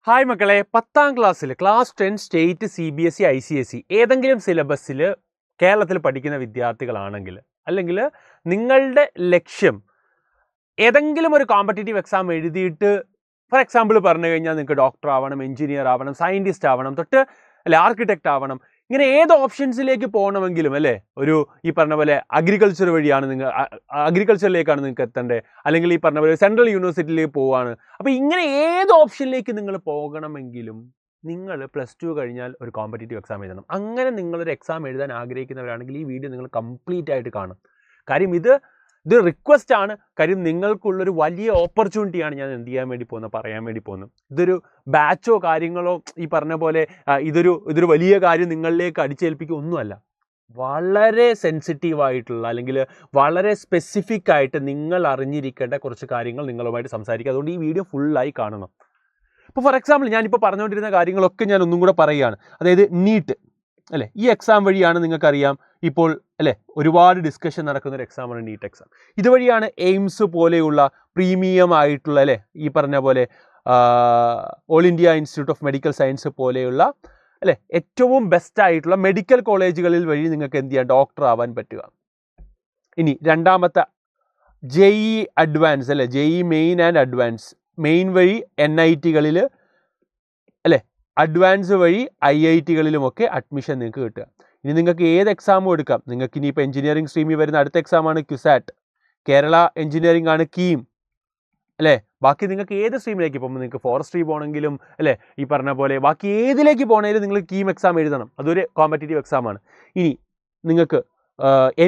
Hi മക്കളെ, 10ാം ക്ലാസ്സിൽ class 10 state CBSE ICSE ഏതെങ്കിലും സിലബസിൽ കേരളത്തിൽ പഠിക്കുന്ന വിദ്യാർത്ഥികളാണെങ്കിൽ, അല്ലെങ്കിൽ നിങ്ങളുടെ ലക്ഷ്യം ഏതെങ്കിലും ഒരു കോമ്പറ്റേറ്റീവ് എക്സാം എഴുതിയിട്ട് ഫോർ എക്സാമ്പിൾ പറഞ്ഞു കഴിഞ്ഞാൽ നിങ്ങൾക്ക് ഡോക്ടർ ആവണം, എഞ്ചിനീയർ ആവണം, സയൻറ്റിസ്റ്റ് ആവണം, തൊട്ട് അല്ലെ ആർക്കിടെക്റ്റ് ആവണം, ഇങ്ങനെ ഏത് ഓപ്ഷൻസിലേക്ക് പോകണമെങ്കിലും അല്ലേ, ഒരു ഈ പറഞ്ഞ പോലെ അഗ്രികൾച്ചർ വഴിയാണ് അഗ്രികൾച്ചറിലേക്കാണ് നിങ്ങൾക്ക് എത്തേണ്ടത്, അല്ലെങ്കിൽ ഈ പറഞ്ഞ പോലെ സെൻട്രൽ യൂണിവേഴ്സിറ്റിയിലേക്ക് പോവുകയാണ്. അപ്പോൾ ഇങ്ങനെ ഏത് ഓപ്ഷനിലേക്ക് നിങ്ങൾ പോകണമെങ്കിലും നിങ്ങൾ +2 കഴിഞ്ഞാൽ ഒരു കോമ്പറ്റേറ്റീവ് എക്സാം എഴുതണം. അങ്ങനെ നിങ്ങളൊരു എക്സാം എഴുതാൻ ആഗ്രഹിക്കുന്നവരാണെങ്കിൽ ഈ വീഡിയോ നിങ്ങൾ കംപ്ലീറ്റ് ആയിട്ട് കാണും. കാര്യം ഇത് റിക്വസ്റ്റ് ആണ്. കാര്യം നിങ്ങൾക്കുള്ളൊരു വലിയ ഓപ്പർച്യൂണിറ്റിയാണ് ഞാൻ എന്ത് ചെയ്യാൻ വേണ്ടി പോകുന്നത്, പറയാൻ വേണ്ടി പോകുന്നത്. ഇതൊരു ബാച്ചോ കാര്യങ്ങളോ ഈ പറഞ്ഞ പോലെ ഇതൊരു വലിയ കാര്യം നിങ്ങളിലേക്ക് അടിച്ചേൽപ്പിക്കുക ഒന്നുമല്ല. വളരെ സെൻസിറ്റീവായിട്ടുള്ള അല്ലെങ്കിൽ വളരെ സ്പെസിഫിക് ആയിട്ട് നിങ്ങൾ അറിഞ്ഞിരിക്കേണ്ട കുറച്ച് കാര്യങ്ങൾ നിങ്ങളുമായിട്ട് സംസാരിക്കുക. അതുകൊണ്ട് ഈ വീഡിയോ ഫുള്ളായി കാണണം. ഇപ്പോൾ ഫോർ എക്സാമ്പിൾ ഞാനിപ്പോൾ പറഞ്ഞുകൊണ്ടിരുന്ന കാര്യങ്ങളൊക്കെ ഞാൻ ഒന്നും കൂടെ പറയുകയാണ്. അതായത് നീറ്റ് അല്ലേ, ഈ എക്സാം വഴിയാണ് നിങ്ങൾക്കറിയാം ഇപ്പോൾ അല്ലേ ഒരുപാട് ഡിസ്കഷൻ നടക്കുന്ന ഒരു എക്സാമാണ് നീറ്റ് എക്സാം. ഇതുവഴിയാണ് എയിംസ് പോലെയുള്ള പ്രീമിയം ആയിട്ടുള്ള അല്ലേ ഈ പറഞ്ഞ പോലെ all India institute of medical science പോലെയുള്ള അല്ലേ ഏറ്റവും ബെസ്റ്റ് ആയിട്ടുള്ള മെഡിക്കൽ കോളേജുകളിൽ വഴി നിങ്ങൾക്ക് എന്ത് ചെയ്യാം, ഡോക്ടർ ആവാൻ പറ്റുക. ഇനി രണ്ടാമത്തെ JEE അഡ്വാൻസ് അല്ലേ, JEE main and advance. Main വഴി NIT-കളിൽ അല്ലേ, അഡ്വാൻസ് വഴി IIT-കളിലുമൊക്കെ അഡ്മിഷൻ നിങ്ങൾക്ക് കിട്ടുക. ഇനി നിങ്ങൾക്ക് ഏത് എക്സാമും എടുക്കാം. നിങ്ങൾക്ക് ഇനിയിപ്പോൾ എഞ്ചിനീയറിംഗ് സ്ട്രീമിൽ വരുന്ന അടുത്ത എക്സാമാണ് ക്യുസാറ്റ്, കേരള എഞ്ചിനീയറിംഗ് ആണ് കീം അല്ലേ. ബാക്കി നിങ്ങൾക്ക് ഏത് സ്ട്രീമിലേക്ക്, ഇപ്പം നിങ്ങൾക്ക് ഫോറസ്ട്രി പോകണമെങ്കിലും അല്ലേ ഈ പറഞ്ഞ പോലെ ബാക്കി ഏതിലേക്ക് പോകണമെങ്കിലും നിങ്ങൾ കീം എക്സാം എഴുതണം. അതൊരു കോമ്പറ്റേറ്റീവ് എക്സാമാണ്. ഇനി നിങ്ങൾക്ക്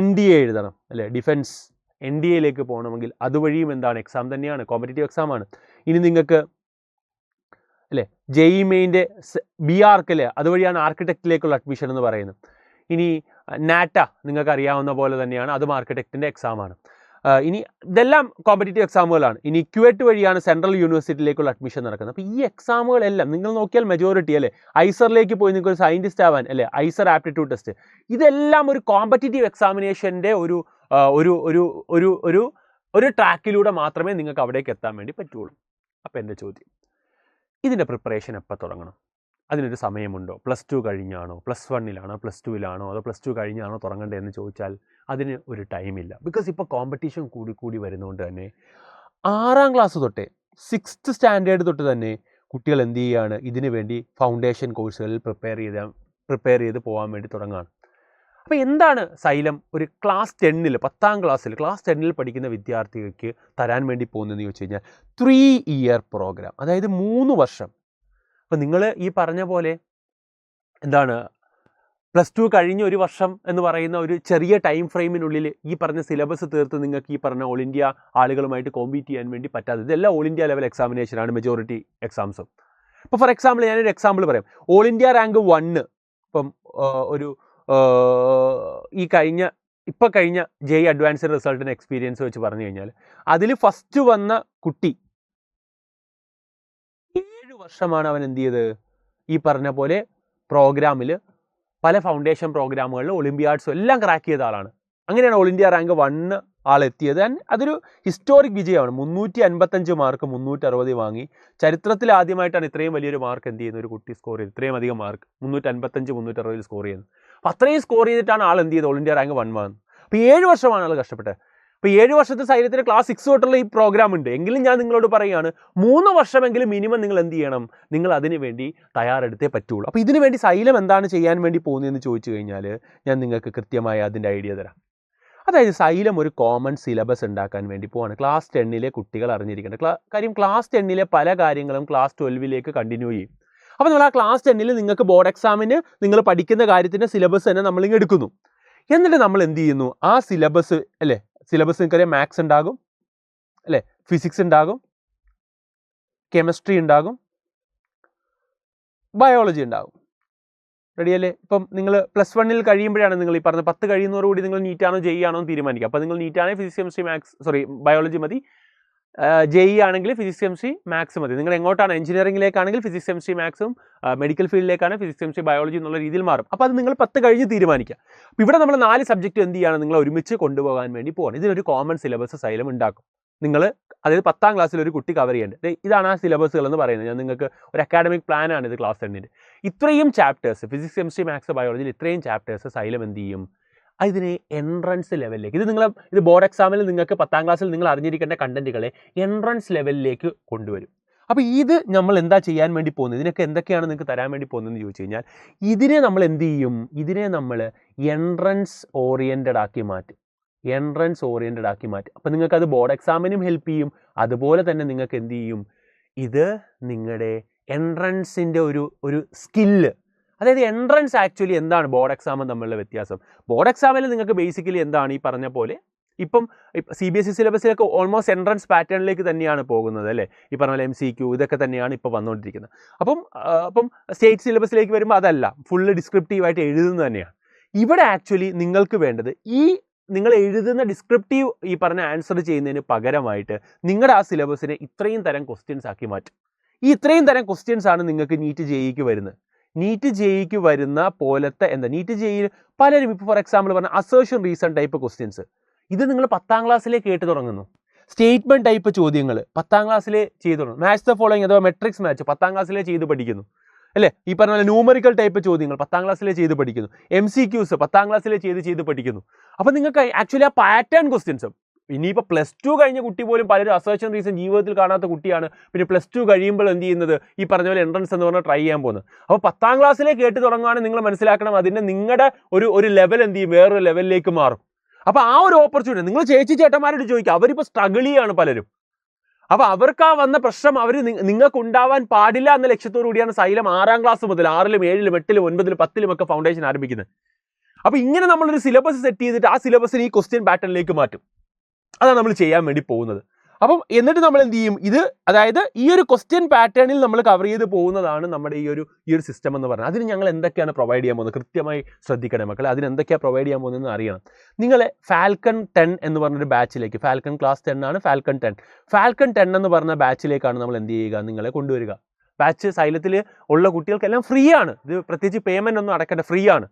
NDA എഴുതണം അല്ലേ, ഡിഫൻസ് NDAയിലേക്ക് പോകണമെങ്കിൽ അതുവഴിയും എന്താണ്, എക്സാം തന്നെയാണ്, കോമ്പറ്റേറ്റീവ് എക്സാമാണ്. ഇനി നിങ്ങൾക്ക് അല്ലേ JEE മെയിൻ്റെ BARC അല്ലേ, അതുവഴിയാണ് ആർക്കിടെക്റ്റിലേക്കുള്ള അഡ്മിഷൻ എന്ന് പറയുന്നത്. ഇനി നാറ്റ നിങ്ങൾക്ക് അറിയാവുന്ന പോലെ തന്നെയാണ്, അതും ആർക്കിടെക്റ്റിൻ്റെ എക്സാമാണ്. ഇനി ഇതെല്ലാം കോമ്പറ്റേറ്റീവ് എക്സാമുകളാണ്. ഇനി QET വഴിയാണ് സെൻട്രൽ യൂണിവേഴ്സിറ്റിയിലേക്കുള്ള അഡ്മിഷൻ നടക്കുന്നത്. അപ്പോൾ ഈ എക്സാമുകളെല്ലാം നിങ്ങൾ നോക്കിയാൽ മെജോറിറ്റി അല്ലേ ഐസറിലേക്ക് പോയി നിങ്ങൾക്ക് ഒരു സയൻറ്റിസ്റ്റ് ആവാൻ അല്ലേ, ഐസർ ആപ്റ്റിറ്റ്യൂഡ് ടെസ്റ്റ്, ഇതെല്ലാം ഒരു കോമ്പറ്റേറ്റീവ് എക്സാമിനേഷൻ്റെ ഒരു ഒരു ഒരു ഒരു ഒരു ഒരു ട്രാക്കിലൂടെ മാത്രമേ നിങ്ങൾക്ക് അവിടേക്ക് എത്താൻ വേണ്ടി പറ്റുള്ളൂ. അപ്പോൾ എൻ്റെ ചോദ്യം, ഇതിൻ്റെ പ്രിപ്പറേഷൻ എപ്പോൾ തുടങ്ങണം? അതിനൊരു സമയമുണ്ടോ? +2 കഴിഞ്ഞാണോ, +1-ലാണോ, +2-ലാണോ, അതോ +2 കഴിഞ്ഞാണോ തുടങ്ങേണ്ടതെന്ന് ചോദിച്ചാൽ അതിന് ഒരു ടൈമില്ല. ബിക്കോസ് ഇപ്പോൾ കോമ്പറ്റീഷൻ കൂടി വരുന്നതുകൊണ്ട് തന്നെ 6ാം ക്ലാസ് തൊട്ടേ 6th സ്റ്റാൻഡേർഡ് തൊട്ട് തന്നെ കുട്ടികൾ എന്ത് ചെയ്യുകയാണ്, ഇതിനു വേണ്ടി ഫൗണ്ടേഷൻ കോഴ്സുകളിൽ പ്രിപ്പയർ ചെയ്ത് പോകാൻ വേണ്ടി തുടങ്ങുകയാണ്. അപ്പോൾ എന്താണ് സൈലം ഒരു ക്ലാസ് 10-ൽ 10ാം ക്ലാസ്സിൽ ക്ലാസ് 10-ൽ പഠിക്കുന്ന വിദ്യാർത്ഥികൾക്ക് തരാൻ വേണ്ടി പോകുന്നതെന്ന് ചോദിച്ചു കഴിഞ്ഞാൽ 3-year പ്രോഗ്രാം, അതായത് 3 വർഷം. അപ്പോൾ നിങ്ങൾ ഈ പറഞ്ഞ പോലെ എന്താണ് +2 കഴിഞ്ഞ് 1 വർഷം എന്ന് പറയുന്ന ഒരു ചെറിയ ടൈം ഫ്രെയിമിനുള്ളിൽ ഈ പറഞ്ഞ സിലബസ് തീർത്ത് നിങ്ങൾക്ക് ഈ പറഞ്ഞ ഓൾ ഇന്ത്യ ആളുകളുമായിട്ട് കോമ്പീറ്റ് ചെയ്യാൻ വേണ്ടി പറ്റാതെ, ഇതെല്ലാം ഓൾ ഇന്ത്യ ലെവൽ എക്സാമിനേഷനാണ് മെജോറിറ്റി എക്സാംസും. ഇപ്പോൾ ഫോർ എക്സാമ്പിൾ ഞാനൊരു എക്സാമ്പിൾ പറയാം. ഓൾ ഇന്ത്യ റാങ്ക് 1 ഇപ്പം ഒരു ഇപ്പോൾ കഴിഞ്ഞ JEE അഡ്വാൻസ്ഡ് റിസൾട്ടിൻ്റെ എക്സ്പീരിയൻസ് വെച്ച് പറഞ്ഞു കഴിഞ്ഞാൽ അതിൽ ഫസ്റ്റ് വന്ന കുട്ടി 7 വർഷമാണ് അവൻ എന്ത് ചെയ്ത് ഈ പറഞ്ഞ പോലെ പ്രോഗ്രാമിൽ പല ഫൗണ്ടേഷൻ പ്രോഗ്രാമുകളിൽ ഒളിമ്പിയാഡ്സും എല്ലാം ക്രാക്ക് ചെയ്ത ആളാണ്. അങ്ങനെയാണ് ഓൾ ഇന്ത്യ റാങ്ക് 1 ആളെത്തിയത്. അതൊരു ഹിസ്റ്റോറിക് വിജയമാണ്. 355 മാർക്ക് 360 വാങ്ങി. ചരിത്രത്തിൽ ആദ്യമായിട്ടാണ് ഇത്രയും വലിയൊരു മാർക്ക് എന്ത് ചെയ്യുന്നത് ഒരു കുട്ടി സ്കോർ ചെയ്ത്, ഇത്രയും അധികം മാർക്ക് 355 360 സ്കോർ ചെയ്യുന്നത്. അപ്പോൾ അത്രയും സ്കോർ ചെയ്തിട്ടാണ് ആൾ എന്ത് ചെയ്തത് ഓൾ ഇന്ത്യ റാങ്ക് 1 വാങ്ങുന്നത്. അപ്പോൾ 7 വർഷമാണ് ആൾ കഷ്ടപ്പെട്ടത്. അപ്പോൾ 7 വർഷത്തെ സൈലത്തിന് ക്ലാസ് 6 തൊട്ടുള്ള ഈ പ്രോഗ്രാം ഉണ്ട്. എങ്കിലും ഞാൻ നിങ്ങളോട് പറയുകയാണ്, 3 വർഷമെങ്കിലും മിനിമം നിങ്ങൾ എന്ത് ചെയ്യണം, നിങ്ങൾ അതിന് വേണ്ടി തയ്യാറെടുത്തേ പറ്റുള്ളൂ. അപ്പോൾ ഇതിനു വേണ്ടി സൈലം എന്താണ് ചെയ്യാൻ വേണ്ടി പോകുന്നതെന്ന് ചോദിച്ചു കഴിഞ്ഞാൽ ഞാൻ നിങ്ങൾക്ക് കൃത്യമായ അതിൻ്റെ ഐഡിയ തരാം. അതായത് സൈലം ഒരു കോമൺ സിലബസ് ഉണ്ടാക്കാൻ വേണ്ടി പോവാണ്. ക്ലാസ് 10-ലെ കുട്ടികൾ അറിഞ്ഞിരിക്കേണ്ട കാര്യം, ക്ലാസ് 10-ലെ പല കാര്യങ്ങളും ക്ലാസ് 12-ലേക്ക് കണ്ടിന്യൂ ചെയ്യും. അപ്പോൾ നമ്മൾ ആ ക്ലാസ് 10-ൽ നിങ്ങൾക്ക് ബോർഡ് എക്സാമിന് നിങ്ങൾ പഠിക്കുന്ന കാര്യത്തിൻ്റെ സിലബസ് തന്നെ നമ്മളിങ്ങ് എടുക്കുന്നു. എന്നിട്ട് നമ്മൾ എന്ത് ചെയ്യുന്നു, ആ സിലബസ് അല്ലേ, സിലബസ് നിങ്ങൾക്കറിയാം, മാത്സ് ഉണ്ടാകും അല്ലേ, ഫിസിക്സ് ഉണ്ടാകും, കെമിസ്ട്രി ഉണ്ടാകും, ബയോളജി ഉണ്ടാകും. റെഡിയല്ലേ? ഇപ്പം നിങ്ങൾ +1-ൽ കഴിയുമ്പോഴാണ് നിങ്ങൾ ഈ പറഞ്ഞ 10 കഴിയുന്നതോടുകൂടി നിങ്ങൾ നീറ്റാണോ JEE ആണോ തീരുമാനിക്കുക. അപ്പോൾ നിങ്ങൾ നീറ്റാണെങ്കിൽ ഫിസിക്സ് കെമിസ്ട്രി മാത്സ് ബയോളജി മതി, JEE ആണെങ്കിൽ ഫിസിക്സ് കെമിസ്ട്രി മാത്സ് മതി. നിങ്ങൾ എങ്ങോട്ടാണ്, എഞ്ചിനീയറിംഗിലേക്കാണെങ്കിൽ ഫിസിക്സ് കെമിസ്ട്രി മാത്സും, മെഡിക്കൽ ഫീൽഡിലേക്കാണ് ഫിസിക്സ് കെമിസ്ട്രി ബയോളജി എന്നുള്ള രീതിയിൽ മാറും. അപ്പോൾ അത് നിങ്ങൾ 10 കഴിഞ്ഞ് തീരുമാനിക്കുക. അപ്പോൾ ഇവിടെ നമ്മൾ 4 സബ്ജക്റ്റ് എന്ത് ചെയ്യാണ്, നിങ്ങൾ ഒരുമിച്ച് കൊണ്ടുപോകാൻ വേണ്ടി പോവാണ്. ഇതിനൊരു കോമൺ സിലബസ് സൈലം ഉണ്ടാക്കും. നിങ്ങൾ, അതായത് 10ാം ക്ലാസ്സിൽ ഒരു കുട്ടി കവർ ചെയ്യേണ്ടത്. ഇതാണ് ആ സിലബസുകൾ എന്ന് പറയുന്നത്. ഞാൻ നിങ്ങൾക്ക് ഒരു അക്കാഡമിക് പ്ലാനാണ് ഇത് ക്ലാസ് 10ൻ്റെ. ഇത്രയും ചാപ്റ്റേഴ്സ് ഫിസിക്സ്, കെമിസ്ട്രി, മാത്സ്, ബയോളജിയിൽ ഇത്രയും ചാപ്റ്റേഴ്സ് സൈലം എന്ത് ചെയ്യും, ഇതിനെ എൻട്രൻസ് ലെവലിലേക്ക്, ഇത് ബോർഡ് എക്സാമിൽ നിങ്ങൾക്ക് 10ാം ക്ലാസ്സിൽ നിങ്ങൾ അറിഞ്ഞിരിക്കേണ്ട കണ്ടന്റുകളെ എൻട്രൻസ് ലെവലിലേക്ക് കൊണ്ടുവരും. അപ്പോൾ ഇത് നമ്മൾ എന്താ ചെയ്യാൻ വേണ്ടി പോകുന്നത്, ഇതിനൊക്കെ എന്തൊക്കെയാണ് നിങ്ങൾക്ക് തരാൻ വേണ്ടി പോകുന്നതെന്ന് ചോദിച്ചു കഴിഞ്ഞാൽ, ഇതിനെ നമ്മൾ എന്ത് ചെയ്യും, ഇതിനെ നമ്മൾ എൻട്രൻസ് ഓറിയൻറ്റഡ് ആക്കി മാറ്റും. അപ്പോൾ നിങ്ങൾക്കത് ബോർഡ് എക്സാമിനും ഹെൽപ്പ് ചെയ്യും. അതുപോലെ തന്നെ നിങ്ങൾക്ക് എന്ത് ചെയ്യും, ഇത് നിങ്ങളുടെ എൻട്രൻസിൻ്റെ ഒരു സ്കില്ല്, അതായത് എൻട്രൻസ് ആക്ച്വലി എന്താണ് ബോർഡ് എക്സാമും തമ്മിലുള്ള വ്യത്യാസം. ബോർഡ് എക്സാമിൽ നിങ്ങൾക്ക് ബേസിക്കലി എന്താണ് ഈ പറഞ്ഞ പോലെ ഇപ്പം CBSE സിലബസിലൊക്കെ ഓൾമോസ്റ്റ് എൻട്രൻസ് പാറ്റേണിലേക്ക് തന്നെയാണ് പോകുന്നത് അല്ലേ. ഈ പറഞ്ഞ പോലെ MCQ ഇതൊക്കെ തന്നെയാണ് ഇപ്പോൾ വന്നുകൊണ്ടിരിക്കുന്നത്. അപ്പം സ്റ്റേറ്റ് സിലബസിലേക്ക് വരുമ്പോൾ അതല്ല, ഫുള്ള് ഡിസ്ക്രിപ്റ്റീവായിട്ട് എഴുതുന്നത് തന്നെയാണ്. ഇവിടെ ആക്ച്വലി നിങ്ങൾക്ക് വേണ്ടത് നിങ്ങൾ എഴുതുന്ന ഡിസ്ക്രിപ്റ്റീവ് ഈ പറഞ്ഞ ആൻസർ ചെയ്യുന്നതിന് പകരമായിട്ട് നിങ്ങളുടെ ആ സിലബസിനെ ഇത്രയും തരം ക്വസ്റ്റ്യൻസ് ആക്കി മാറ്റും. ഈ ഇത്രയും തരം ക്വസ്റ്റ്യൻസ് ആണ് നിങ്ങൾക്ക് നീറ്റ് JEEക്ക് വരുന്നത്. നീറ്റ് JEEക്ക് വരുന്ന പോലത്തെ നീറ്റ് JEE പലരും ഇപ്പോൾ ഫോർ എക്സാമ്പിൾ പറഞ്ഞ അസേർഷൻ റീസൺ ടൈപ്പ് ക്വസ്റ്റ്യൻസ്, ഇത് നിങ്ങൾ 10ാം ക്ലാസ്സിലേ കേട്ട് തുടങ്ങുന്നു. സ്റ്റേറ്റ്മെൻറ്റ് ടൈപ്പ് ചോദ്യങ്ങൾ 10ാം ക്ലാസ്സിലേ ചെയ്തു തുടങ്ങുന്നു. മാച്ച് ദ ഫോളോയിങ് അഥവാ മെട്രിക്സ് മാച്ച് 10ാം ക്ലാസ്സിലേ ചെയ്ത് പഠിക്കുന്നു അല്ലേ. ഈ പറഞ്ഞ പോലെ ന്യൂമറിക്കൽ ടൈപ്പ് ചോദ്യങ്ങൾ 10ാം ക്ലാസ്സിലേ ചെയ്ത് പഠിക്കുന്നു. MCQs 10ാം ക്ലാസ്സിലേ ചെയ്ത് പഠിക്കുന്നു. അപ്പോൾ നിങ്ങൾക്ക് ആക്ച്വലി ആ പാറ്റേൺ ക്വസ്റ്റ്യൻസ്, ഇനിയിപ്പോൾ +2 കഴിഞ്ഞ കുട്ടി പോലും പലരും അസേർഷൻ റീസൺ ജീവിതത്തിൽ കാണാത്ത കുട്ടിയാണ്. പിന്നെ +2 കഴിയുമ്പോൾ എന്ത് ചെയ്യുന്നത്, ഈ പറഞ്ഞ പോലെ എൻട്രൻസ് എന്ന് പറഞ്ഞാൽ ട്രൈ ചെയ്യാൻ പോകുന്നത്. അപ്പോൾ 10ാം ക്ലാസ്സിലേ കേട്ട് തുടങ്ങുകയാണെങ്കിൽ നിങ്ങൾ മനസ്സിലാക്കണം, അതിൻ്റെ നിങ്ങളുടെ ഒരു ലെവൽ എന്ത് ചെയ്യും, വേറൊരു ലെവലിലേക്ക് മാറും. അപ്പോൾ ആ ഒരു ഓപ്പർച്യൂണിറ്റി നിങ്ങൾ ചേട്ടന്മാരോട് ചോദിക്കുക, അവരിപ്പോൾ സ്ട്രഗിൾ ചെയ്യാണ് പലരും. അപ്പോൾ അവർക്ക് ആ വന്ന പ്രശ്നം നിങ്ങൾക്ക് ഉണ്ടാവാൻ പാടില്ല എന്ന ലക്ഷ്യത്തോടു കൂടിയാണ് സൈലം 6ാം ക്ലാസ് മുതൽ 6ലും 7ലും 8ലും 9ലും 10ലും ഒക്കെ ഫൗണ്ടേഷൻ ആരംഭിക്കുന്നത്. അപ്പോൾ ഇങ്ങനെ നമ്മളൊരു സിലബസ് സെറ്റ് ചെയ്തിട്ട് ആ സിലബസിനെ ഈ ക്വസ്റ്റ്യൻ പാറ്റേണിലേക്ക് മാറ്റും. അതാണ് നമ്മൾ ചെയ്യാൻ വേണ്ടി പോകുന്നത്. അപ്പം എന്നിട്ട് നമ്മൾ എന്ത് ചെയ്യും, അതായത് ഈ ഒരു ക്വസ്റ്റ്യൻ പാറ്റേണിൽ നമ്മൾ കവർ ചെയ്ത് പോകുന്നതാണ് നമ്മുടെ ഈ ഒരു സിസ്റ്റം എന്ന് പറഞ്ഞാൽ. അതിന് ഞങ്ങൾ എന്തൊക്കെയാണ് പ്രൊവൈഡ് ചെയ്യാൻ പോകുന്നത് കൃത്യമായി ശ്രദ്ധിക്കണം മക്കളെ. അതിന് എന്തൊക്കെയാണ് പ്രൊവൈഡ് ചെയ്യാൻ പോകുന്നതെന്ന് അറിയണം. നിങ്ങളെ ഫാൽക്കൺ 10 എന്ന് പറഞ്ഞൊരു ബാച്ചിലേക്ക്, ഫാൽക്കൺ ക്ലാസ് 10 ആണ് ഫാൽക്കൺ 10 എന്ന് പറഞ്ഞ ബാച്ചിലേക്കാണ് നമ്മൾ എന്ത് ചെയ്യുക, നിങ്ങളെ കൊണ്ടുവരിക. ബാച്ച് സൈലത്തിൽ ഉള്ള കുട്ടികൾക്കെല്ലാം ഫ്രീ ആണ്. ഇത് പ്രത്യേകിച്ച് പേയ്മെൻ്റ് ഒന്നും അടക്കേണ്ട, ഫ്രീ ആണ്.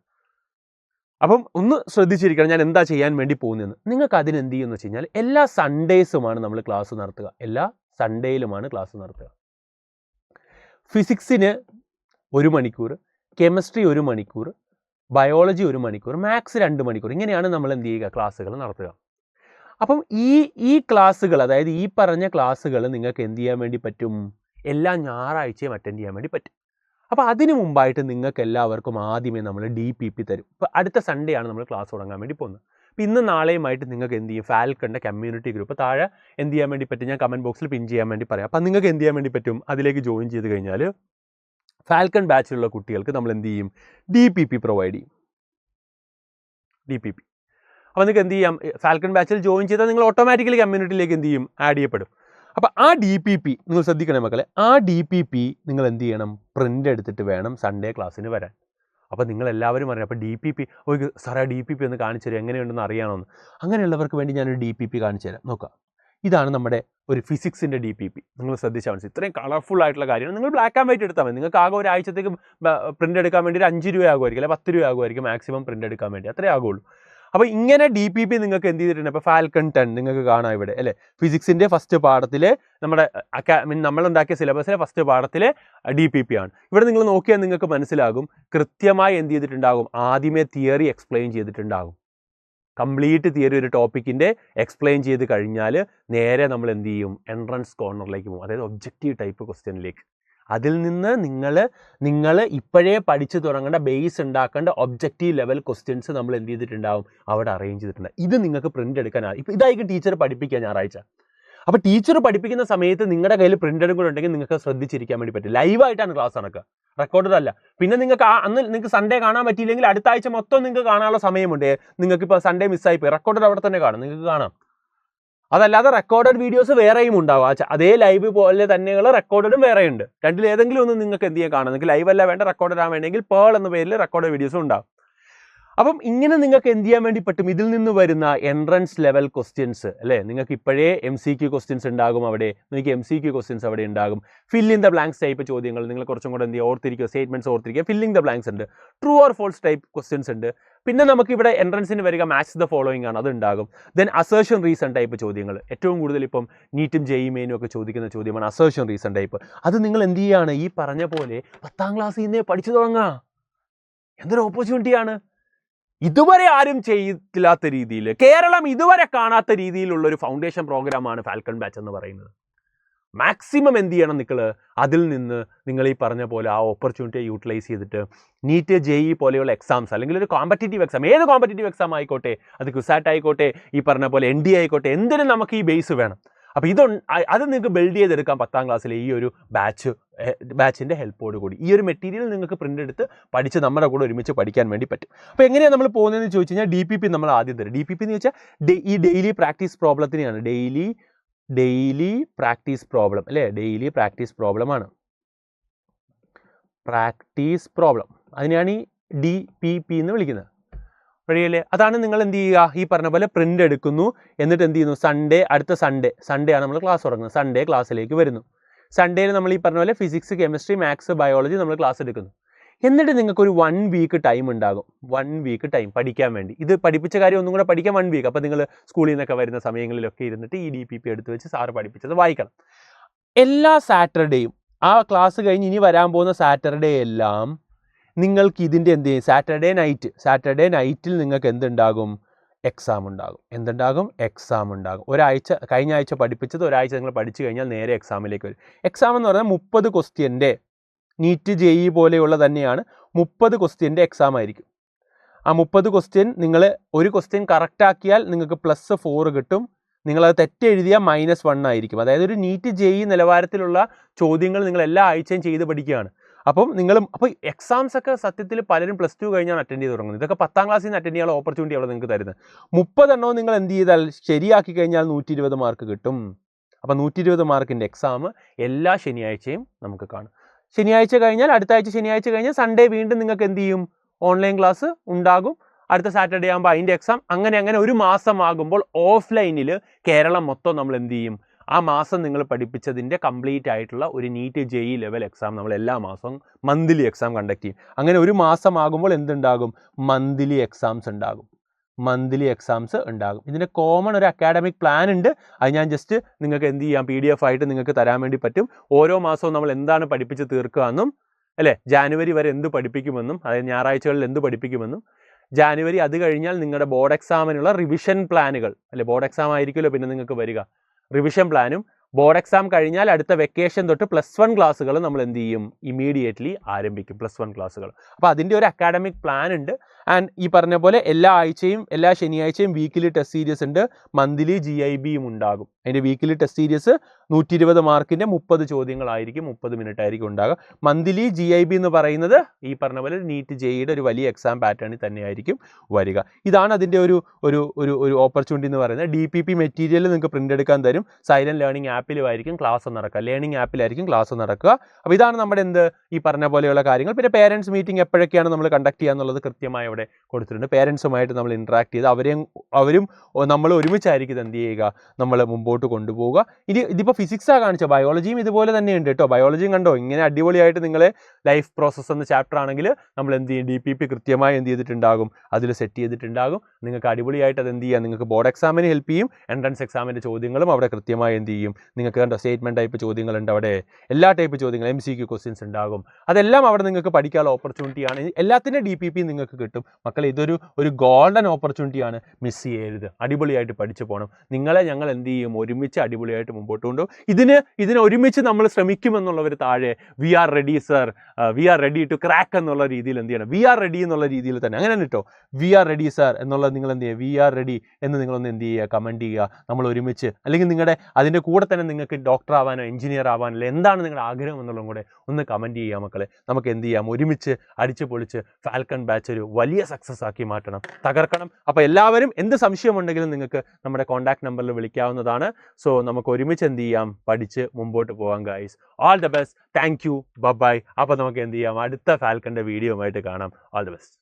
അപ്പം ഒന്ന് ശ്രദ്ധിച്ചിരിക്കണം ഞാൻ എന്താ ചെയ്യാൻ വേണ്ടി പോകുന്നതെന്ന്. നിങ്ങൾക്ക് അതിന് എന്ത് ചെയ്യുമെന്ന് വെച്ച് കഴിഞ്ഞാൽ, എല്ലാ സൺഡേസുമാണ് നമ്മൾ ക്ലാസ് നടത്തുക. എല്ലാ സൺഡേയിലുമാണ് ക്ലാസ് നടത്തുക. ഫിസിക്സിന് 1 മണിക്കൂർ, കെമിസ്ട്രി 1 മണിക്കൂർ, ബയോളജി 1 മണിക്കൂർ, മാത്സ് 2 മണിക്കൂർ, ഇങ്ങനെയാണ് നമ്മൾ എന്ത് ചെയ്യുക, ക്ലാസ്സുകൾ നടത്തുക. അപ്പം ഈ ക്ലാസ്സുകൾ, അതായത് ഈ പറഞ്ഞ ക്ലാസ്സുകൾ നിങ്ങൾക്ക് എന്ത് ചെയ്യാൻ വേണ്ടി പറ്റും, എല്ലാ ഞായറാഴ്ചയും അറ്റൻഡ് ചെയ്യാൻ വേണ്ടി പറ്റും. അപ്പോൾ അതിന് മുമ്പായിട്ട് നിങ്ങൾക്ക് എല്ലാവർക്കും ആദ്യമേ നമ്മൾ DPP തരും. ഇപ്പോൾ അടുത്ത സൺഡേ ആണ് നമ്മൾ ക്ലാസ് തുടങ്ങാൻ വേണ്ടി പോകുന്നത്. അപ്പോൾ ഇന്ന് നാളെയുമായിട്ട് നിങ്ങൾക്ക് എന്ത് ചെയ്യും, ഫാൽക്കണിൻ്റെ കമ്മ്യൂണിറ്റി ഗ്രൂപ്പ് താഴെ എന്ത് ചെയ്യാൻ വേണ്ടി പറ്റും, ഞാൻ കമൻറ്റ് ബോക്സിൽ പിൻ ചെയ്യാൻ വേണ്ടി പറയാം. അപ്പോൾ നിങ്ങൾക്ക് എന്ത് ചെയ്യാൻ വേണ്ടി പറ്റും, അതിലേക്ക് ജോയിൻ ചെയ്ത് കഴിഞ്ഞാൽ ഫാൽക്കൺ ബാച്ചിലുള്ള കുട്ടികൾക്ക് നമ്മൾ എന്ത് ചെയ്യും, DPP പ്രൊവൈഡ് ചെയ്യും. DPP അപ്പോൾ നിങ്ങൾക്ക് എന്ത് ചെയ്യാം, ഫാൽക്കൺ ബാച്ചിൽ ജോയിൻ ചെയ്താൽ നിങ്ങൾ ഓട്ടോമാറ്റിക്കലി കമ്മ്യൂണിറ്റിയിലേക്ക് എന്ത് ചെയ്യും, ആഡ് ചെയ്യപ്പെടും. അപ്പോൾ ആ DPP നിങ്ങൾ ശ്രദ്ധിക്കണേ മക്കളെ, ആ DPP നിങ്ങൾ എന്ത് ചെയ്യണം, പ്രിൻ്റ് എടുത്തിട്ട് വേണം സൺഡേ ക്ലാസ്സിന് വരാൻ. അപ്പോൾ നിങ്ങളെല്ലാവരും അറിയാം, അപ്പോൾ DPP സാറേ DPP ഒന്ന് കാണിച്ചു തരും, എങ്ങനെയുണ്ടെന്ന് അറിയണമെന്ന്. അങ്ങനെയുള്ളവർക്ക് വേണ്ടി ഞാനൊരു DPP കാണിച്ചു തരാം. നോക്കാം, ഇതാണ് നമ്മുടെ ഒരു ഫിസിക്സിൻ്റെ DPP. നിങ്ങൾ ശ്രദ്ധിച്ചാൽ മനസ്സിലാവും, ഇത്രയും കളർഫുൾ ആയിട്ടുള്ള കാര്യമാണ്. നിങ്ങൾ ബ്ലാക്ക് ആൻഡ് വൈറ്റ് എടുത്താൽ മതി. നിങ്ങൾക്ക് ആകെ ഒരാഴ്ചത്തേക്ക് പ്രിൻ്റ് എടുക്കാൻ വേണ്ടി ഒരു 5 രൂപ ആകുമായിരിക്കും, അല്ലെങ്കിൽ 10 രൂപ ആകുമായിരിക്കും മാക്സിമം പ്രിൻ്റ് എടുക്കാൻ വേണ്ടി, അത്രേ ആകുള്ളൂ. അപ്പോൾ ഇങ്ങനെ DPP നിങ്ങൾക്ക് എന്ത് ചെയ്തിട്ടുണ്ട്, ഇപ്പോൾ ഫാൽക്കൺ 10 നിങ്ങൾക്ക് കാണാം ഇവിടെ അല്ലേ. ഫിസിക്സിൻ്റെ ഫസ്റ്റ് പാഠത്തിൽ നമ്മുടെ നമ്മളുണ്ടാക്കിയ സിലബസിലെ ഫസ്റ്റ് പാഠത്തിൽ DPP ആണ്. ഇവിടെ നിങ്ങൾ നോക്കിയാൽ നിങ്ങൾക്ക് മനസ്സിലാകും, കൃത്യമായി എന്ത് ചെയ്തിട്ടുണ്ടാകും, ആദ്യമേ തിയറി എക്സ്പ്ലെയിൻ ചെയ്തിട്ടുണ്ടാകും. കംപ്ലീറ്റ് തിയറി ഒരു ടോപ്പിക്കിൻ്റെ എക്സ്പ്ലെയിൻ ചെയ്ത് കഴിഞ്ഞാൽ നേരെ നമ്മൾ എന്ത് ചെയ്യും, എൻട്രൻസ് കോർണറിലേക്ക് പോകും, അതായത് ഒബ്ജക്റ്റീവ് ടൈപ്പ് ക്വസ്റ്റ്യനിലേക്ക്. അതിൽ നിന്ന് നിങ്ങൾ ഇപ്പോഴേ പഠിച്ചു തുടങ്ങേണ്ട, ബേസ് ഉണ്ടാക്കേണ്ട ഒബ്ജക്റ്റീവ് ലെവൽ ക്വസ്റ്റ്യൻസ് നമ്മൾ എന്ത് ചെയ്തിട്ടുണ്ടാവും, അവിടെ അറേഞ്ച് ചെയ്തിട്ടുണ്ട്. ഇത് നിങ്ങൾക്ക് പ്രിൻ്റ് എടുക്കാനാണ്. ഇപ്പോൾ ഇതായിരിക്കും ടീച്ചർ പഠിപ്പിക്കുക ഞായറാഴ്ച. അപ്പോൾ ടീച്ചർ പഠിപ്പിക്കുന്ന സമയത്ത് നിങ്ങളുടെ കയ്യിൽ പ്രിൻ്റ് എടുക്കുന്നുണ്ടെങ്കിൽ നിങ്ങൾക്ക് ശ്രദ്ധിച്ചിരിക്കാൻ വേണ്ടി പറ്റും. ലൈവായിട്ടാണ് ക്ലാസ് നടക്കുക, റെക്കോർഡഡ് അല്ല. പിന്നെ നിങ്ങൾക്ക് അന്ന് നിങ്ങൾക്ക് സൺഡേ കാണാൻ പറ്റിയില്ലെങ്കിൽ അടുത്ത ആഴ്ച മൊത്തം നിങ്ങൾക്ക് കാണാനുള്ള സമയമുണ്ട്. നിങ്ങൾക്കിപ്പോൾ സൺഡേ മിസ്സായിപ്പോയി, റെക്കോർഡഡ് അവിടെ തന്നെ കാണും, നിങ്ങൾക്ക് കാണാം. അതല്ലാതെ റെക്കോർഡഡ് വീഡിയോസ് വേറെയും ഉണ്ടാവും. അതേ ലൈവ് പോലെ തന്നെയുള്ള റെക്കോർഡഡും വേറെയുണ്ട്. രണ്ടിലേതെങ്കിലും ഒന്ന് നിങ്ങൾക്ക് എന്ത് ചെയ്യാൻ കാണാം. നിങ്ങൾക്ക് ലൈവ് അല്ല വേണ്ട, റെക്കോർഡഡ് ആ വേണമെങ്കിൽ പേൾ എന്ന പേരിൽ റെക്കോർഡ് വീഡിയോസും ഉണ്ടാവും. അപ്പം ഇങ്ങനെ നിങ്ങൾക്ക് എന്ത് ചെയ്യാൻ വേണ്ടി പറ്റും, ഇതിൽ നിന്ന് വരുന്ന എൻട്രൻസ് ലെവൽ ക്വസ്റ്റ്യൻസ് അല്ലേ, നിങ്ങൾക്ക് ഇപ്പോഴേ MCQ ക്വസ്റ്റ്യൻസ് ഉണ്ടാകും, അവിടെ നിങ്ങൾക്ക് MCQ ക്വസ്റ്റ്യൻസ് അവിടെ ഉണ്ടാകും. Fill in the blanks type ചോദ്യങ്ങൾ നിങ്ങൾ കുറച്ചും കൂടെ എന്ത് ചെയ്യുക, ഓർത്തിരിക്കുക, സ്റ്റേറ്റ്മെന്റ്സ് ഓർത്തിരിക്കുക. ഫില്ലിംഗ് ദ ബ്ലാങ്ക്സ് ഉണ്ട്, true or false type questions ഉണ്ട്. പിന്നെ നമുക്ക് ഇവിടെ എൻട്രൻസിന് വരിക മാച്ച് ദ ഫോളോയിങ് ആണ്, അത് ഉണ്ടാകും. ദെൻ അസേർഷൻ റീസൺ ടൈപ്പ് ചോദ്യങ്ങൾ, ഏറ്റവും കൂടുതൽ ഇപ്പം നീറ്റും JEE മെയിനും ഒക്കെ ചോദിക്കുന്ന ചോദ്യമാണ് അസേർഷൻ റീസൺ ടൈപ്പ്. അത് നിങ്ങൾ എന്ത് ചെയ്യുകയാണ്, ഈ പറഞ്ഞ പോലെ 10ാം ക്ലാസ്സിൽ നിന്നേ പഠിച്ചു തുടങ്ങുക. എന്തൊരു ഓപ്പർച്യൂണിറ്റിയാണ്, ഇതുവരെ ആരും ചെയ്തില്ലാത്ത രീതിയിൽ, കേരളം ഇതുവരെ കാണാത്ത രീതിയിലുള്ള ഒരു ഫൗണ്ടേഷൻ പ്രോഗ്രാമാണ് ഫാൽക്കൺ ബാച്ച് എന്ന് പറയുന്നത്. മാക്സിമം എന്ത് ചെയ്യണം നിങ്ങൾ, അതിൽ നിന്ന് നിങ്ങൾ ഈ പറഞ്ഞ പോലെ ആ ഓപ്പർച്യൂണിറ്റിയെ യൂട്ടിലൈസ് ചെയ്തിട്ട് നീറ്റ് JEE പോലെയുള്ള എക്സാംസ്, അല്ലെങ്കിൽ ഒരു കോമ്പറ്റേറ്റീവ് എക്സാം, ഏത് കോമ്പറ്റേറ്റീവ് എക്സാം ആയിക്കോട്ടെ, അത് ക്യുസാറ്റ് ആയിക്കോട്ടെ, ഈ പറഞ്ഞ പോലെ NDA ആയിക്കോട്ടെ, എന്തിനും നമുക്ക് ഈ ബേസ് വേണം. അപ്പോൾ അത് നിങ്ങൾക്ക് ബിൽഡ് ചെയ്തെടുക്കാം 10ാം ക്ലാസ്സിലെ ഈ ഒരു ബാച്ചിൻ്റെ ഹെൽപ്പോട് കൂടി. ഈ ഒരു മെറ്റീരിയൽ നിങ്ങൾക്ക് പ്രിൻ്റ് എടുത്ത് പഠിച്ച് നമ്മുടെ കൂടെ ഒരുമിച്ച് പഠിക്കാൻ വേണ്ടി പറ്റും. അപ്പോൾ എങ്ങനെയാണ് നമ്മൾ പോകുന്നതെന്ന് ചോദിച്ചു കഴിഞ്ഞാൽ, DPP നമ്മൾ ആദ്യം തരും. DPP എന്ന് വെച്ചാൽ ഈ ഡെയിലി പ്രാക്ടീസ് പ്രോബ്ലത്തിനെയാണ്, ഡെയിലി പ്രാക്ടീസ് പ്രോബ്ലം അല്ലേ, ഡെയിലി പ്രാക്ടീസ് പ്രോബ്ലമാണ്, പ്രാക്ടീസ് പ്രോബ്ലം, അതിനെയാണ് ഈ DPP എന്ന് വിളിക്കുന്നത്. വഴിയല്ലേ, അതാണ് നിങ്ങൾ എന്ത് ചെയ്യുക, ഈ പറഞ്ഞ പോലെ പ്രിൻ്റ് എടുക്കുന്നു, എന്നിട്ട് എന്ത് ചെയ്യുന്നു, അടുത്ത സൺഡേ ആണ് നമ്മൾ ക്ലാസ് തുടങ്ങുന്നത്, സൺഡേ ക്ലാസ്സിലേക്ക് വരുന്നു. സൺഡേയിൽ നമ്മൾ ഈ പറഞ്ഞ പോലെ ഫിസിക്സ്, കെമിസ്ട്രി, മാത്സ്, ബയോളജി നമ്മൾ ക്ലാസ് എടുക്കുന്നു. എന്നിട്ട് നിങ്ങൾക്കൊരു 1 വീക്ക് ടൈം ഉണ്ടാകും, 1 വീക്ക് ടൈം പഠിക്കാൻ വേണ്ടി. ഇത് പഠിപ്പിച്ച കാര്യം ഒന്നും കൂടെ പഠിക്കാൻ 1 വീക്ക്. അപ്പോൾ നിങ്ങൾ സ്കൂളിൽ നിന്നൊക്കെ വരുന്ന സമയങ്ങളിലൊക്കെ ഇരുന്നിട്ട് ഈ DPP എടുത്ത് വെച്ച് സാറ് പഠിപ്പിച്ചത് വായിക്കണം. എല്ലാ സാറ്റർഡേയും ആ ക്ലാസ് കഴിഞ്ഞ് ഇനി വരാൻ പോകുന്ന സാറ്റർഡേ എല്ലാം നിങ്ങൾക്ക് ഇതിൻ്റെ എന്ത് ചെയ്യും, സാറ്റർഡേ നൈറ്റിൽ നിങ്ങൾക്ക് എന്തുണ്ടാകും, എക്സാം ഉണ്ടാകും. എക്സാം ഉണ്ടാകും. കഴിഞ്ഞ ആഴ്ച പഠിപ്പിച്ചത് ഒരാഴ്ച നിങ്ങൾ പഠിച്ചു കഴിഞ്ഞാൽ നേരെ എക്സാമിലേക്ക് വരും. എക്സാം എന്ന് പറഞ്ഞാൽ 30 ക്വസ്റ്റ്യൻ്റെ, നീറ്റ് JEE പോലെയുള്ള തന്നെയാണ്, 30 ക്വസ്റ്റ്യൻ്റെ എക്സാം ആയിരിക്കും. ആ 30 ക്വസ്റ്റ്യൻ നിങ്ങൾ ഒരു ക്വസ്റ്റ്യൻ കറക്റ്റ് ആക്കിയാൽ നിങ്ങൾക്ക് +4 കിട്ടും, നിങ്ങളത് തെറ്റെഴുതിയാൽ -1 ആയിരിക്കും. അതായത് ഒരു നീറ്റ് JEE നിലവാരത്തിലുള്ള ചോദ്യങ്ങൾ നിങ്ങൾ എല്ലാ ആഴ്ചയും ചെയ്ത് പഠിക്കുകയാണ്. അപ്പോൾ എക്സാംസ് ഒക്കെ സത്യത്തിൽ പലരും +2 കഴിഞ്ഞാണ് അറ്റൻഡ് ചെയ്ത് തുടങ്ങുന്നത്. ഇതൊക്കെ 10ാം ക്ലാസ്സിൽ നിന്ന് അറ്റൻഡ് ചെയ്യാനുള്ള ഓപ്പർച്യൂണിറ്റി അവിടെ നിങ്ങൾക്ക് തരുന്നത്. 30 എണ്ണവും നിങ്ങൾ എന്ത് ചെയ്താൽ ശരിയാക്കി കഴിഞ്ഞാൽ 120 മാർക്ക് കിട്ടും. അപ്പോൾ 120 മാർക്കിൻ്റെ എക്സാം എല്ലാ ശനിയാഴ്ചയും നമുക്ക് കാണും. ശനിയാഴ്ച കഴിഞ്ഞാൽ അടുത്ത ആഴ്ച ശനിയാഴ്ച കഴിഞ്ഞാൽ സൺഡേ വീണ്ടും നിങ്ങൾക്ക് എന്ത് ചെയ്യും, ഓൺലൈൻ ക്ലാസ് ഉണ്ടാകും. അടുത്ത സാറ്റർഡേ ആകുമ്പോൾ അതിൻ്റെ എക്സാം, അങ്ങനെ ഒരു മാസം ആകുമ്പോൾ ഓഫ്ലൈനിൽ കേരളം മൊത്തം നമ്മൾ എന്ത് ചെയ്യും, ആ മാസം നിങ്ങൾ പഠിപ്പിച്ചതിൻ്റെ കംപ്ലീറ്റ് ആയിട്ടുള്ള ഒരു നീറ്റ് JEE ലെവൽ എക്സാം നമ്മൾ എല്ലാ മാസവും മന്ത്ലി എക്സാം കണ്ടക്ട് ചെയ്യും. അങ്ങനെ ഒരു മാസം ആകുമ്പോൾ എന്തുണ്ടാകും, മന്ത്ലി എക്സാംസ് ഉണ്ടാകും. ഇതിന് കോമൺ ഒരു അക്കാഡമിക് പ്ലാൻ ഉണ്ട്. അത് ഞാൻ ജസ്റ്റ് നിങ്ങൾക്ക് എന്ത് ചെയ്യാം, PDF ആയിട്ട് നിങ്ങൾക്ക് തരാൻ വേണ്ടി പറ്റും. ഓരോ മാസവും നമ്മൾ എന്താണ് പഠിപ്പിച്ച് തീർക്കുക എന്നും അല്ലേ, ജാനുവരി വരെ എന്ത് പഠിപ്പിക്കുമെന്നും, അതായത് ഞായറാഴ്ചകളിൽ എന്ത് പഠിപ്പിക്കുമെന്നും, ജാനുവരി അത് കഴിഞ്ഞാൽ നിങ്ങളുടെ ബോർഡ് എക്സാമിനുള്ള റിവിഷൻ പ്ലാനുകൾ അല്ലേ, ബോർഡ് എക്സാം ആയിരിക്കുമല്ലോ പിന്നെ നിങ്ങൾക്ക് വരിക, റിവിഷൻ പ്ലാനും, ബോർഡ് എക്സാം കഴിഞ്ഞാൽ അടുത്ത വെക്കേഷൻ തൊട്ട് +1 ക്ലാസ്സുകൾ നമ്മൾ എന്ത് ചെയ്യും, ഇമീഡിയറ്റ്ലി ആരംഭിക്കും +1 ക്ലാസ്സുകൾ. അപ്പോൾ അതിൻ്റെ ഒരു അക്കാഡമിക് പ്ലാൻ ഉണ്ട്. ആൻഡ് ഈ പറഞ്ഞ പോലെ എല്ലാ ശനിയാഴ്ചയും വീക്കിലി ടെസ്റ്റ് സീരീസ് ഉണ്ട്, മന്ത്ലി GIBയും ഉണ്ടാകും. അതിൻ്റെ വീക്കിലി ടെസ്റ്റ് സീരീസ് 120 മാർക്കിൻ്റെ 30 ചോദ്യങ്ങളായിരിക്കും, 30 മിനിറ്റ് ആയിരിക്കും ഉണ്ടാകുക. മന്ത്ലി GIB എന്ന് പറയുന്നത് ഈ പറഞ്ഞ പോലെ നീറ്റ് JEEയുടെ ഒരു വലിയ എക്സാം പാറ്റേണിൽ തന്നെയായിരിക്കും വരിക. ഇതാണ് അതിൻ്റെ ഒരു ഓപ്പർച്യൂണിറ്റി എന്ന് പറയുന്നത്. DPP മെറ്റീരിയൽ നിങ്ങൾക്ക് പ്രിൻ്റ് എടുക്കാൻ തരും. സൈലന്റ് ലേണിംഗ് ആപ്പിലുമായിരിക്കും ക്ലാസ് നടക്കുക, ലേണിംഗ് ആപ്പിലായിരിക്കും ക്ലാസ് നടക്കുക. അപ്പോൾ ഇതാണ് നമ്മുടെ ഈ പറഞ്ഞ പോലെയുള്ള കാര്യങ്ങൾ. പിന്നെ പേരൻസ് മീറ്റിംഗ് എപ്പോഴൊക്കെയാണ് നമ്മൾ കണ്ടക്ട് ചെയ്യുക എന്നുള്ളത് കൃത്യമായി അവിടെ കൊടുത്തിട്ടുണ്ട്. പേരൻസുമായിട്ട് നമ്മൾ ഇൻട്രാക്ട് ചെയ്ത് അവരും നമ്മൾ ഒരുമിച്ചായിരിക്കും എന്ത് ചെയ്യുക, നമ്മൾ മുമ്പോട്ട് കൊണ്ടുപോവുക. ഇതിപ്പോൾ ഫിസിക്സാണ് കാണിച്ച, ബയോളജിയും ഇതുപോലെ തന്നെ ഉണ്ട് കേട്ടോ. ബയോളജിയും കണ്ടോ, ഇങ്ങനെ അടിപൊളിയായിട്ട് നിങ്ങളെ ലൈഫ് പ്രോസസ്സ് എന്ന ചാപ്റ്റർ ആണെങ്കിൽ നമ്മൾ എന്ത് ചെയ്യും, DPP കൃത്യമായി എന്ത് ചെയ്തിട്ടുണ്ടാകും, അതിൽ സെറ്റ് ചെയ്തിട്ടുണ്ടാകും. നിങ്ങൾക്ക് അടിപൊളിയായിട്ട് അത് എന്ത് ചെയ്യാം, നിങ്ങൾക്ക് ബോർഡ് എക്സാമിന് ഹെൽപ്പ് ചെയ്യും. എൻട്രൻസ് എക്സാമിൻ്റെ ചോദ്യങ്ങളും അവിടെ കൃത്യമായി എന്ത് ചെയ്യും, നിങ്ങൾക്ക് കണ്ടോ സ്റ്റേറ്റ്മെൻറ്റ് ടൈപ്പ് ചോദ്യങ്ങളുണ്ട് അവിടെ, എല്ലാ ടൈപ്പ് ചോദ്യങ്ങളും, MCQ ക്വസ്റ്റ്യൻസ് ഉണ്ടാകും. അതെല്ലാം അവിടെ നിങ്ങൾക്ക് പഠിക്കാനുള്ള ഓപ്പർച്യൂണിറ്റിയാണ്. എല്ലാത്തിൻ്റെ DPP നിങ്ങൾക്ക് കിട്ടും. മക്കളെ ഇതൊരു ഗോൾഡൻ ഓപ്പർച്യൂണിറ്റിയാണ്, മിസ് ചെയ്യരുത്. അടിപൊളിയായിട്ട് പഠിച്ചു പോകണം. നിങ്ങളെ ഞങ്ങൾ എന്ത് ചെയ്യും, ഒരുമിച്ച് അടിപൊളിയായിട്ട് മുമ്പോട്ട് കൊണ്ടുപോകും. ഇതിന് ഒരുമിച്ച് നമ്മൾ ശ്രമിക്കുമെന്നുള്ളവർ താഴെ we are ready to crack എന്നുള്ള രീതിയിൽ എന്ത് ചെയ്യണം, വി ആർ റെഡി എന്നുള്ള രീതിയിൽ തന്നെ അങ്ങനെ കേട്ടോ, വി ആർ റെഡി സർ എന്നുള്ളത് നിങ്ങൾ എന്ത് ചെയ്യുക, വി ആർ റെഡി എന്ന് നിങ്ങളൊന്ന് എന്ത് ചെയ്യുക, കമൻറ്റ് ചെയ്യുക. നമ്മൾ ഒരുമിച്ച്, അല്ലെങ്കിൽ നിങ്ങളുടെ അതിൻ്റെ കൂടെ തന്നെ നിങ്ങൾക്ക് ഡോക്ടർ ആവാനോ എഞ്ചിനീയർ ആവാനോ എന്താണ് നിങ്ങളുടെ ആഗ്രഹം എന്നുള്ളതും കൂടെ ഒന്ന് കമൻറ്റ് ചെയ്യുക മക്കളെ. നമുക്ക് എന്ത് ചെയ്യാം, ഒരുമിച്ച് അടിച്ച് പൊളിച്ച് ഫാൽക്കൺ ബാച്ച് ഒരു വലിയ സക്സസ് ആക്കി മാറ്റണം, തകർക്കണം. അപ്പോൾ എല്ലാവരും എന്ത് സംശയമുണ്ടെങ്കിലും നിങ്ങൾക്ക് നമ്മുടെ കോൺടാക്ട് നമ്പറിൽ വിളിക്കാവുന്നതാണ്. സോ നമുക്ക് ഒരുമിച്ച് എന്ത് ചെയ്യാം, പഠിച്ച് മുമ്പോട്ട് പോകാം guys. All the best, thank you, bye. അപ്പോൾ നമുക്ക് എന്ത് ചെയ്യാം, അടുത്ത ഫാൽക്കണിൻ്റെ വീഡിയോ ആയിട്ട് കാണാം. All the best.